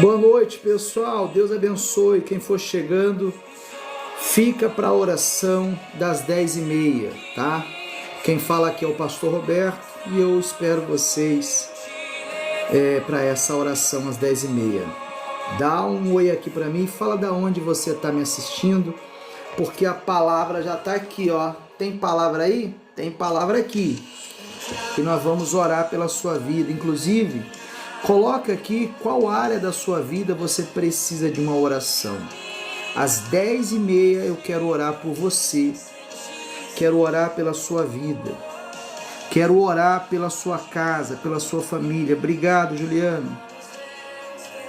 Boa noite, pessoal. Deus abençoe. Quem for chegando, fica para a oração das 10h30, tá? Quem fala aqui é o pastor Roberto e eu espero vocês para essa oração às 10h30. Dá um oi aqui para mim, fala da onde você está me assistindo, porque a palavra já está aqui, ó. Tem palavra aí? Tem palavra aqui. E nós vamos orar pela sua vida. Inclusive, coloca aqui qual área da sua vida você precisa de uma oração. Às 10h30 eu quero orar por você. Quero orar pela sua vida. Quero orar pela sua casa, pela sua família. Obrigado, Juliano.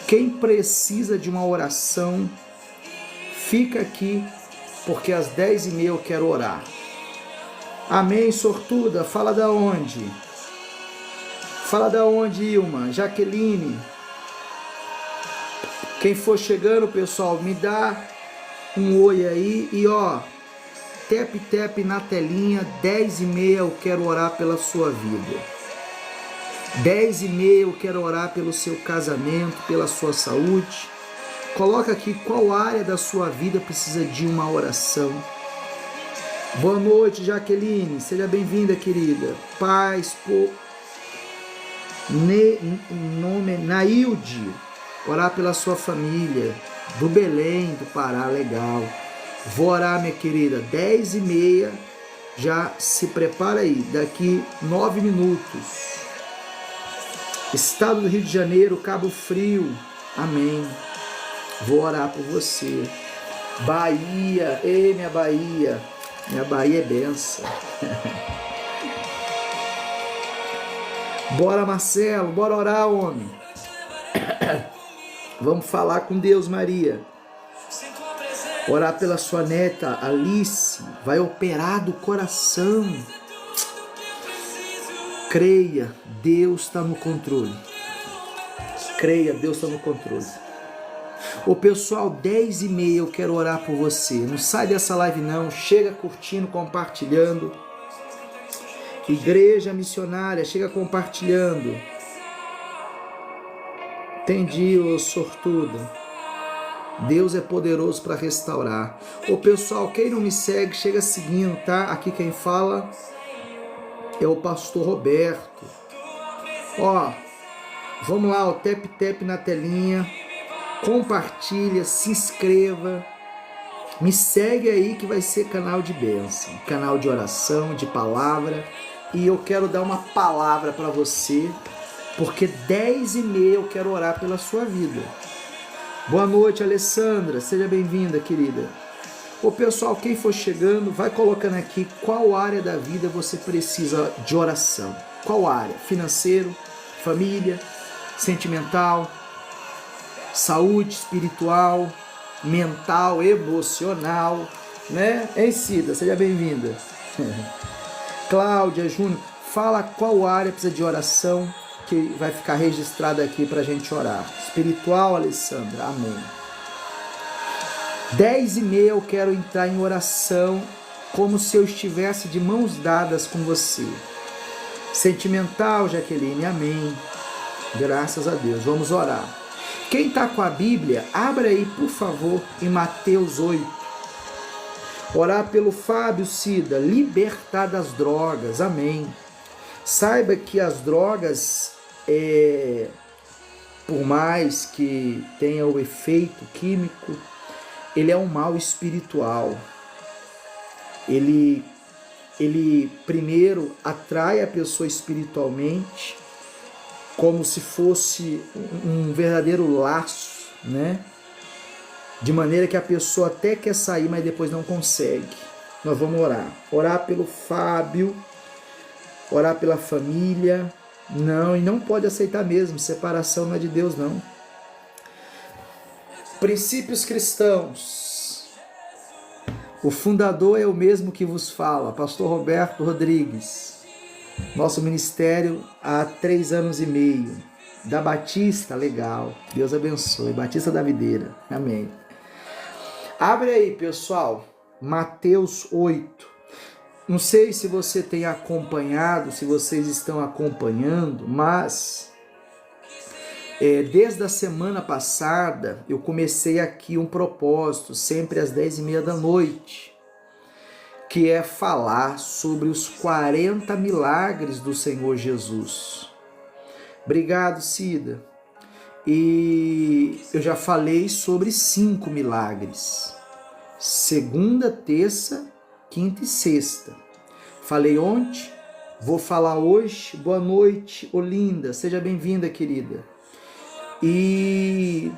Quem precisa de uma oração, fica aqui, porque às 10h30 eu quero orar. Amém, sortuda? Fala da onde? Fala da onde, Ilma? Jaqueline? Quem for chegando, pessoal, me dá um oi aí. E ó, tap na telinha, 10h30 eu quero orar pela sua vida. 10h30 eu quero orar pelo seu casamento, pela sua saúde. Coloca aqui qual área da sua vida precisa de uma oração. Boa noite, Jaqueline. Seja bem-vinda, querida. Paz, nome Nailde. Orar pela sua família. Do Belém, do Pará. Legal. Vou orar, minha querida. 10h30. Já se prepara aí. Daqui 9 minutos. Estado do Rio de Janeiro, Cabo Frio. Amém. Vou orar por você. Bahia. Ei, minha Bahia. Minha Bahia é benção. Bora, Marcelo, bora orar, homem. Vamos falar com Deus, Maria. Orar pela sua neta, Alice. Vai operar do coração. Creia, Deus está no controle. Creia, Deus está no controle. Ô pessoal, 10h30 eu quero orar por você. Não sai dessa live não, chega curtindo, compartilhando. Igreja missionária, chega compartilhando. Entendi, ô sortudo. Deus é poderoso para restaurar. Ô pessoal, quem não me segue, chega seguindo, tá? Aqui quem fala é o pastor Roberto. Ó, vamos lá, ó, tap na telinha. Compartilha, se inscreva, me segue aí que vai ser canal de bênção, canal de oração, de palavra. E eu quero dar uma palavra para você, porque 10h30 eu quero orar pela sua vida. Boa noite, Alessandra, seja bem-vinda, querida. Ô pessoal, quem for chegando, vai colocando aqui qual área da vida você precisa de oração. Qual área? Financeiro, família, sentimental, saúde espiritual, mental, emocional, né? Hein, Cida? Seja bem-vinda. Cláudia, Júnior, fala qual área precisa de oração, que vai ficar registrada aqui para a gente orar. Espiritual, Alessandra, amém. 10h30 eu quero entrar em oração, como se eu estivesse de mãos dadas com você. Sentimental, Jaqueline, amém. Graças a Deus, vamos orar. Quem está com a Bíblia, abra aí, por favor, em Mateus 8. Orar pelo Fábio Cida, libertar das drogas, amém. Saiba que as drogas, por mais que tenha o efeito químico, ele é um mal espiritual. Ele primeiro atrai a pessoa espiritualmente, como se fosse um verdadeiro laço, né? De maneira que a pessoa até quer sair, mas depois não consegue. Nós vamos orar. Orar pelo Fábio, orar pela família. Não, e não pode aceitar mesmo, separação não é de Deus, não. Princípios cristãos. O fundador é o mesmo que vos fala, pastor Roberto Rodrigues. Nosso ministério há 3 anos e meio. Da Batista, legal. Deus abençoe. Batista da Videira. Amém. Abre aí, pessoal. Mateus 8. Não sei se você tem acompanhado, se vocês estão acompanhando, mas Desde a semana passada, eu comecei aqui um propósito, sempre às 10h30 da noite, que é falar sobre os 40 milagres do Senhor Jesus. Obrigado, Cida. E eu já falei sobre 5 milagres. Segunda, terça, quinta e sexta. Falei ontem, vou falar hoje. Boa noite, Olinda. Seja bem-vinda, querida. E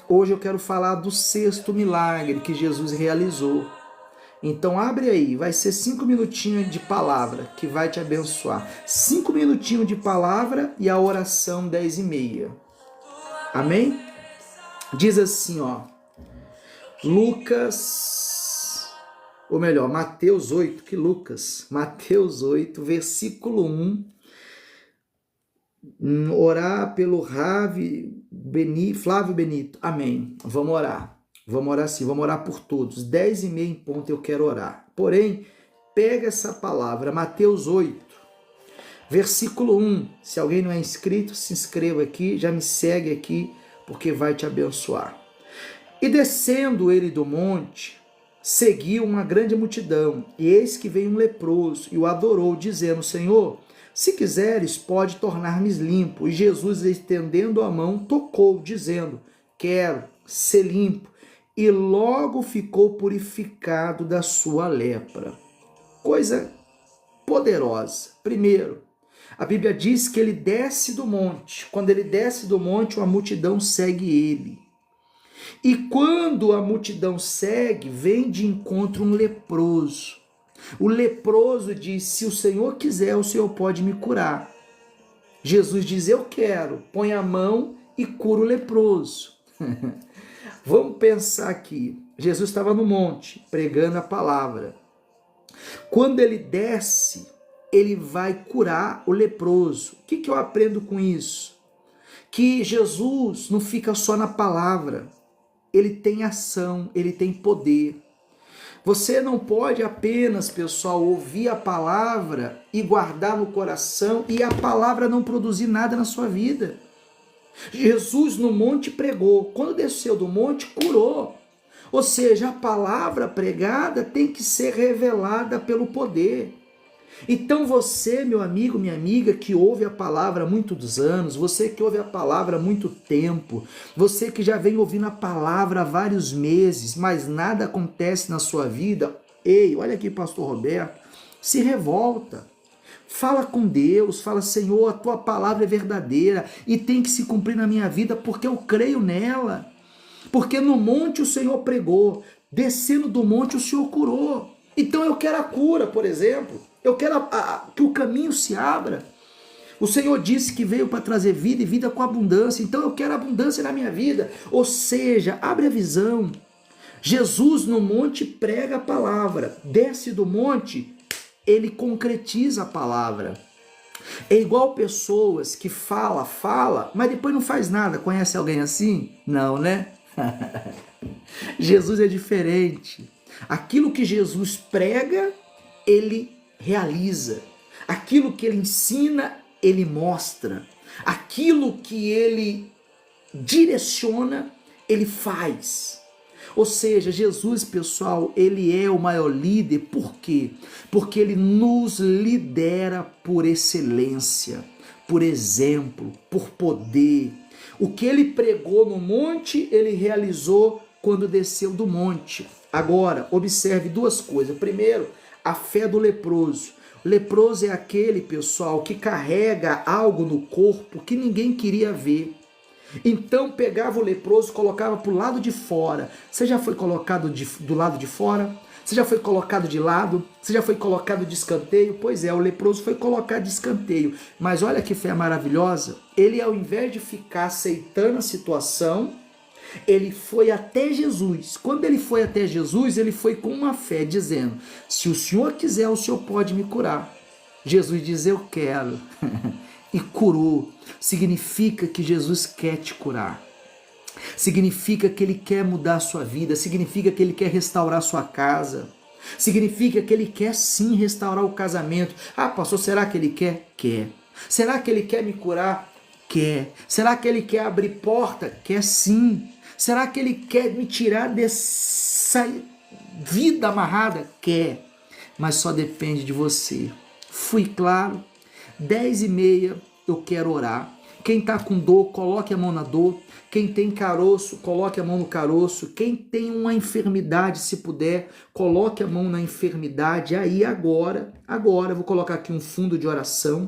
hoje eu quero falar do 6º milagre que Jesus realizou. Então abre aí, vai ser 5 minutinhos de palavra que vai te abençoar. 5 minutinhos de palavra e a oração 10h30. Amém? Diz assim, ó. Mateus 8, que Lucas? Mateus 8, versículo 1. Orar pelo Flávio Benito. Amém. Vamos orar. Vamos orar sim, vamos orar por todos. 10h30 em ponto eu quero orar. Porém, pega essa palavra, Mateus 8, versículo 1. Se alguém não é inscrito, se inscreva aqui, já me segue aqui, porque vai te abençoar. E descendo ele do monte, seguiu uma grande multidão, e eis que veio um leproso, e o adorou, dizendo, Senhor, se quiseres, pode tornar-me limpo. E Jesus, estendendo a mão, tocou, dizendo, quero ser limpo. E logo ficou purificado da sua lepra. Coisa poderosa. Primeiro, a Bíblia diz que ele desce do monte. Quando ele desce do monte, a multidão segue ele. E quando a multidão segue, vem de encontro um leproso. O leproso diz, se o Senhor quiser, o Senhor pode me curar. Jesus diz, eu quero. Põe a mão e cura o leproso. Vamos pensar aqui. Jesus estava no monte, pregando a palavra. Quando ele desce, ele vai curar o leproso. O que eu aprendo com isso? Que Jesus não fica só na palavra. Ele tem ação, ele tem poder. Você não pode apenas, pessoal, ouvir a palavra e guardar no coração e a palavra não produzir nada na sua vida. Jesus no monte pregou, quando desceu do monte curou. Ou seja, a palavra pregada tem que ser revelada pelo poder. Então você, meu amigo, minha amiga, que ouve a palavra há muitos anos, você que ouve a palavra há muito tempo, você que já vem ouvindo a palavra há vários meses, mas nada acontece na sua vida, ei, olha aqui, pastor Roberto, se revolta. Fala com Deus, fala, Senhor, a tua palavra é verdadeira e tem que se cumprir na minha vida porque eu creio nela. Porque no monte o Senhor pregou, descendo do monte o Senhor curou. Então eu quero a cura, por exemplo. Eu quero que o caminho se abra. O Senhor disse que veio para trazer vida e vida com abundância. Então eu quero abundância na minha vida. Ou seja, abre a visão. Jesus no monte prega a palavra. Desce do monte, ele concretiza a palavra. É igual pessoas que fala, mas depois não faz nada. Conhece alguém assim? Não, né? Jesus é diferente. Aquilo que Jesus prega, ele realiza. Aquilo que ele ensina, ele mostra. Aquilo que ele direciona, ele faz. Ou seja, Jesus, pessoal, ele é o maior líder. Por quê? Porque ele nos lidera por excelência, por exemplo, por poder. O que ele pregou no monte, ele realizou quando desceu do monte. Agora, observe duas coisas. Primeiro, a fé do leproso. O leproso é aquele, pessoal, que carrega algo no corpo que ninguém queria ver. Então pegava o leproso e colocava para o lado de fora. Você já foi colocado do lado de fora? Você já foi colocado de lado? Você já foi colocado de escanteio? Pois é, o leproso foi colocado de escanteio. Mas olha que fé maravilhosa. Ele, ao invés de ficar aceitando a situação, ele foi até Jesus. Quando ele foi até Jesus, ele foi com uma fé, dizendo, se o Senhor quiser, o Senhor pode me curar. Jesus diz, eu quero. E curou. Significa que Jesus quer te curar. Significa que ele quer mudar a sua vida. Significa que ele quer restaurar a sua casa. Significa que ele quer sim restaurar o casamento. Ah, pastor, será que ele quer? Quer. Será que ele quer me curar? Quer. Será que Ele quer abrir porta? Quer sim. Será que Ele quer me tirar dessa vida amarrada? Quer. Mas só depende de você. Fui claro? 10h30 eu quero orar. Quem está com dor, coloque a mão na dor. Quem tem caroço, coloque a mão no caroço. Quem tem uma enfermidade, se puder, coloque a mão na enfermidade. Aí agora eu vou colocar aqui um fundo de oração.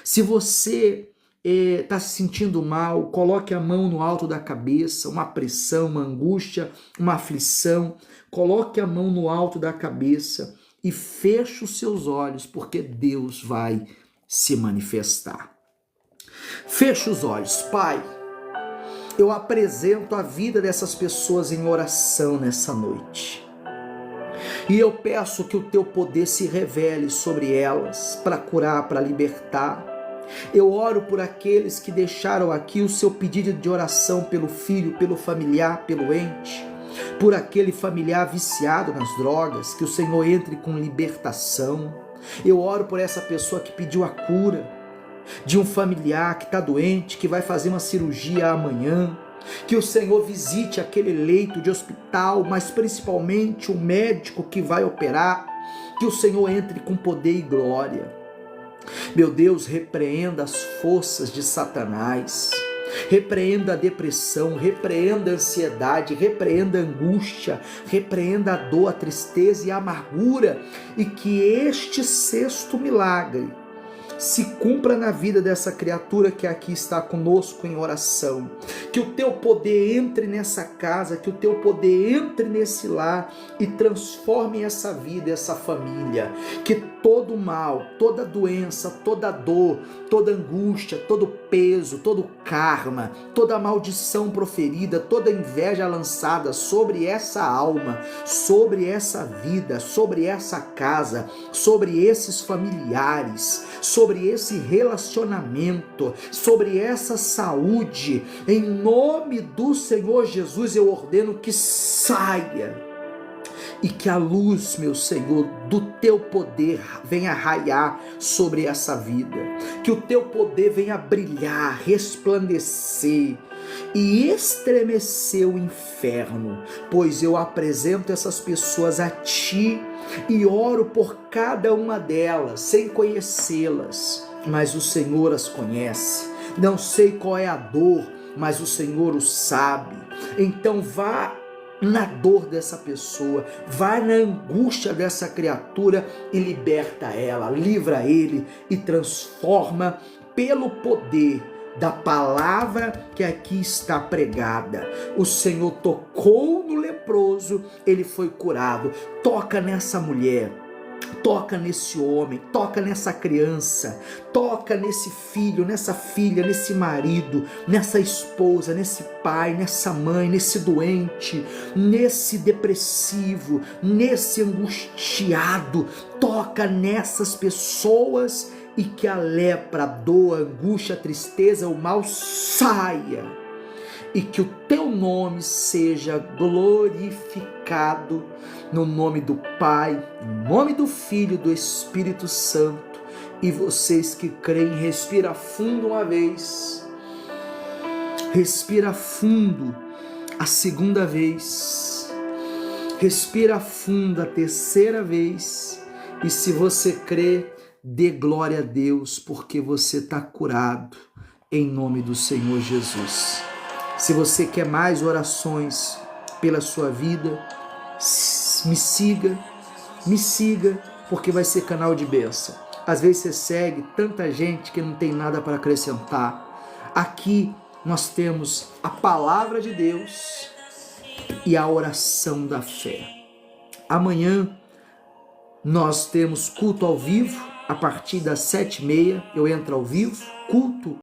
Se você está se sentindo mal, coloque a mão no alto da cabeça, uma pressão, uma angústia, uma aflição. Coloque a mão no alto da cabeça e feche os seus olhos, porque Deus vai se manifestar. Feche os olhos. Pai, eu apresento a vida dessas pessoas em oração nessa noite. E eu peço que o teu poder se revele sobre elas, para curar, para libertar. Eu oro por aqueles que deixaram aqui o seu pedido de oração pelo filho, pelo familiar, pelo ente, por aquele familiar viciado nas drogas, que o Senhor entre com libertação. Eu oro por essa pessoa que pediu a cura, de um familiar que está doente, que vai fazer uma cirurgia amanhã, que o Senhor visite aquele leito de hospital, mas principalmente o médico que vai operar, que o Senhor entre com poder e glória. Meu Deus, repreenda as forças de Satanás, repreenda a depressão, repreenda a ansiedade, repreenda a angústia, repreenda a dor, a tristeza e a amargura, e que este sexto milagre se cumpra na vida dessa criatura que aqui está conosco em oração. Que o teu poder entre nessa casa, que o teu poder entre nesse lar e transforme essa vida, essa família. Que todo mal, toda doença, toda dor, toda angústia, todo peso, todo karma, toda maldição proferida, toda inveja lançada sobre essa alma, sobre essa vida, sobre essa casa, sobre esses familiares, sobre esse relacionamento, sobre essa saúde, em nome do Senhor Jesus eu ordeno que saia. E que a luz, meu Senhor, do teu poder venha raiar sobre essa vida. Que o teu poder venha brilhar, resplandecer e estremecer o inferno. Pois eu apresento essas pessoas a ti e oro por cada uma delas, sem conhecê-las. Mas o Senhor as conhece. Não sei qual é a dor, mas o Senhor o sabe. Então vá na dor dessa pessoa, vai na angústia dessa criatura e liberta ela, livra ele e transforma pelo poder da palavra que aqui está pregada. O Senhor tocou no leproso, ele foi curado. Toca nessa mulher, toca nesse homem, toca nessa criança, toca nesse filho, nessa filha, nesse marido, nessa esposa, nesse pai, nessa mãe, nesse doente, nesse depressivo, nesse angustiado. Toca nessas pessoas e que a lepra, a dor, a angústia, a tristeza, o mal saia. E que o teu nome seja glorificado no nome do Pai, no nome do Filho e do Espírito Santo. E vocês que creem, respira fundo uma vez, respira fundo a segunda vez, respira fundo a terceira vez, e se você crê, dê glória a Deus, porque você está curado em nome do Senhor Jesus. Se você quer mais orações pela sua vida, me siga, porque vai ser canal de bênção. Às vezes você segue tanta gente que não tem nada para acrescentar. Aqui nós temos a palavra de Deus e a oração da fé. Amanhã nós temos culto ao vivo, a partir das 7h30 eu entro ao vivo, culto